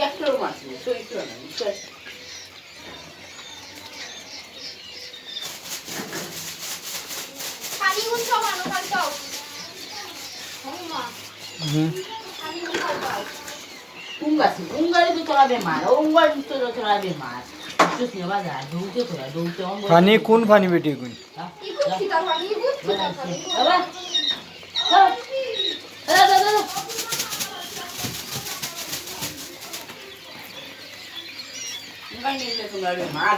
একটু মাছ চরিত্র না পানি গুণ সমানো খাইতাও উঙ্গারে তো তোরা বেমার উঙ্গার তো তোরা বেমার বাজার দৌড়তে তোরা দৌড়তে পানি কোন পানি বেটি কোন ইগুত খিতা পানি ইগুত খিতা পানি উঙ্গার নিলে তোমরা বেমার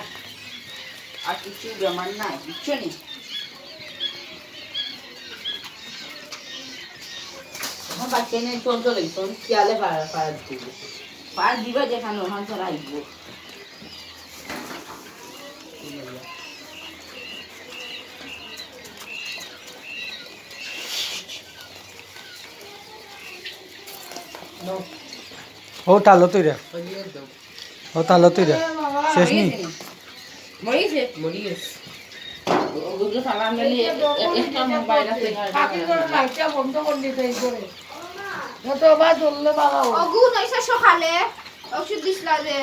আর কিছু বেমার নাই কিচ্ছু নেই বাচ্চা নেই চলতে তোর খেয়ালে পাড়া দিতে পাড় দিবা যেখানে ওখান তোরা আইব ও তালো তৈরা ও তালো তৈরা শেষ নি মরিছে ওগুলো সালাম মেলি একটা মোবাইল আছে লাইটটা বন্ধ করে দিতে করে তো বা চললে বাবা অগু নইছে সকালে ওষুধ দিছলা যে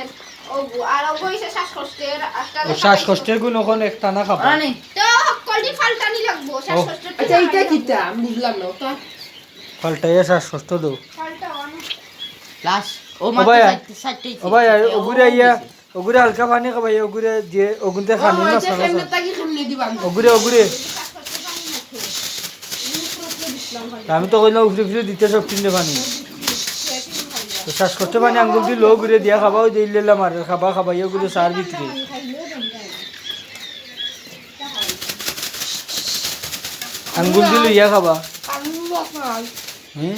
অগু আর অগু হইছে শ্বাসকষ্টের একটা ও শ্বাসকষ্টের গুণ ওখানে একটা না খাবা নেই তো কলটি ফালটানি লাগবো শ্বাসকষ্টের আচ্ছা এইটা কিটা আমি বুঝলাম না ওটা পাল্টাইয়া শ্বাসকষ্ট দাও ফালটা অনেক লাশ ও ও মাত্র ভাই 60 ও ভাই ওগুরে আইয়া ওগুরে হালকা পানি খাবাই ওগুরে যে ওগুনতে খানি না সারা তাকি খামনে দিবা ওগুরে শ্বাসকষ্টের পানি মুখে মুখে দিছলাম আমি তো কইলাম উফরে উফরে দিতে সব তিনটে পানি তো শ্বাসকষ্ট পানি আঙ্গুল দিয়ে লো ঘুরে দিয়া খাবা ওই দিল্লা মারে খাবা খাবা ইয়ে ঘুরে সার বিক্রি আঙ্গুল দিলে ইয়া খাবা কানুন বসাল হুম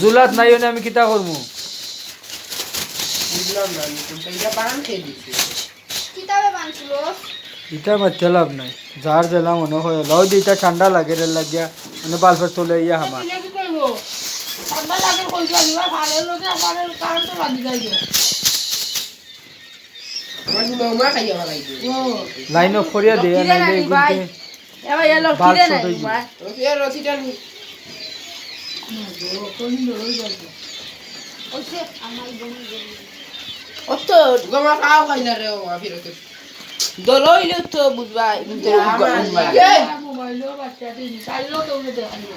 জুলাত নাই হলে আমি কিতা করবো বুঝলাম না কিন্তু এটা বানান খেয়ে দিছি কিতাবে বানছিল ইটা মারতে লাভ নাই যার জেলা মনে হয় লাউ দিটা ঠান্ডা লাগে রে লাগিয়া মানে বালফের তোলে ইয়া হামা তুই কি করব ঠান্ডা লাগে কই জানিবা ভালো লোকে আমার কারেন্ট লাগি যায় আমার মামা খাইয়া লাগাইছে ও লাইন অফ করিয়া দেয়া নাইলে গুনতে এবার এলো বাল কিরে ছোট নাই হয়ে মা রসিটা নি ওইছে আমার বমি বমি অত গমা খাও খাইলা রে ও আফিরতে দলইলে তো বুঝবা বুঝতে মোবাইলও বাচ্চা দিন চাইলো তো উনি দেখাইলো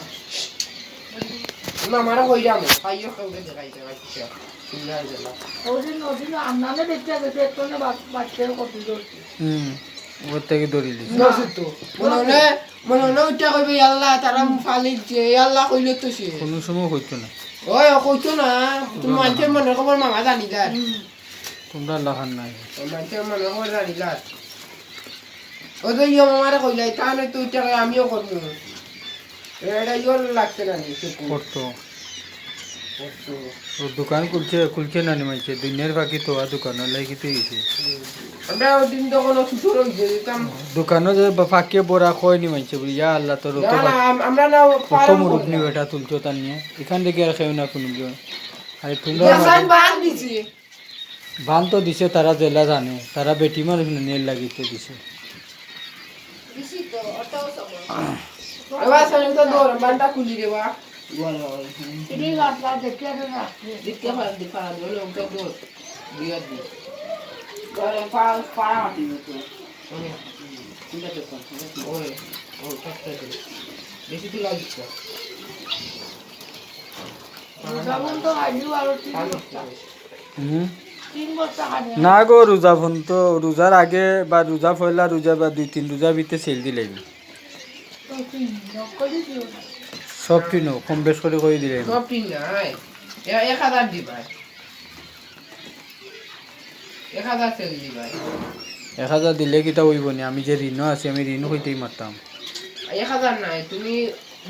না মারা কই যাবে খাইও খাইতে দেখাইতে বাচ্চা সুন্দর জেলা ওদিন ওদিন আমনানে দেখতে গেছে একটনে বাচ্চা কত জোরছে ওর থেকে দৌড়িলি নসুতো মনে হলে উঠা কইবে আল্লাহ তারা ফালিত যে আল্লাহ কইলো তো সে কোনো সময় হইতো না ওই কইতো না তুমি মানুষের মনে খবর মামা জানি দার তোমরা লাহান নাই মানুষের মনে খবর জানি দার ও তো ইয়ে মামারে কইলাই তা নয় তো উঠা আমিও করবো এটা ইয়ে লাগছে না নি করতো ও দোকান খুলছে না নিমাইছে দিনের বাকি তো দোকান লাগি তো গেছে আমরা ওদিন তখন ছুটো রয়েছে যেতাম দোকানও যে ফাঁকে বড়া কয় নিমাইছে বলি ইয়া আল্লাহ তোর না না আমরা না কত মুরুখ নি বেটা তুলছো তার নিয়ে এখান থেকে আর খেয়ে না কোনো আরে তোমরা বান দিছি বান তো দিছে তারা জেলা জানে তারা বেটি মানুষ নিয়ে লাগিতে দিছে দিছি তো অটো সব এবার সামনে তো দৌড় বানটা খুলি রে বা ইনি লাটলা দেখতে না দেখতে দেখা গেল ওটা তো দিয়া দি করে পাড়া মাটি তো চিন্তা তো ওই ও সবটা বেশি তো লাগছে যেমন তো আইডিও আর হুম 3 বছর আগে না গো রোজা ফোন তো রোজার আগে বা রোজা ফয়লা রোজা বা 2-3 রোজা ভিতরে সেল দিলাই তো কি নকলি দিও সব কিনো কম বেশ করে কই দিলাই সব পিন নাই 1000 দিবাই 1000 সেল দিবাই 1000 দিলে কিটা হইব নি আমি যে ঋণ আছে আমি ঋণ হইতেই মারতাম 1000 নাই তুমি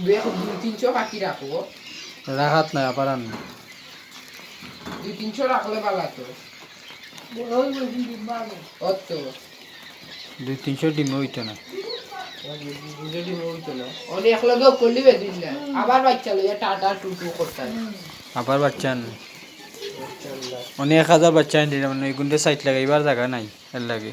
200-300 বাকি রাখো রাখাত নাই পারান 200-300 রাখলে ভালো তো বড়ই বড়ি দিবা অত 200-300 ডিম হইতো না যদি হইতো না অনেক একলগে করলিবে দিন না আবার বাচ্চা লইয়া টাটা টুটু করতাম আবার বাচ্চান অনেক 1000 বাচ্চা দিলাম মানে গুন্ডে সাইট লাগাইবার জায়গা নাই এর লাগে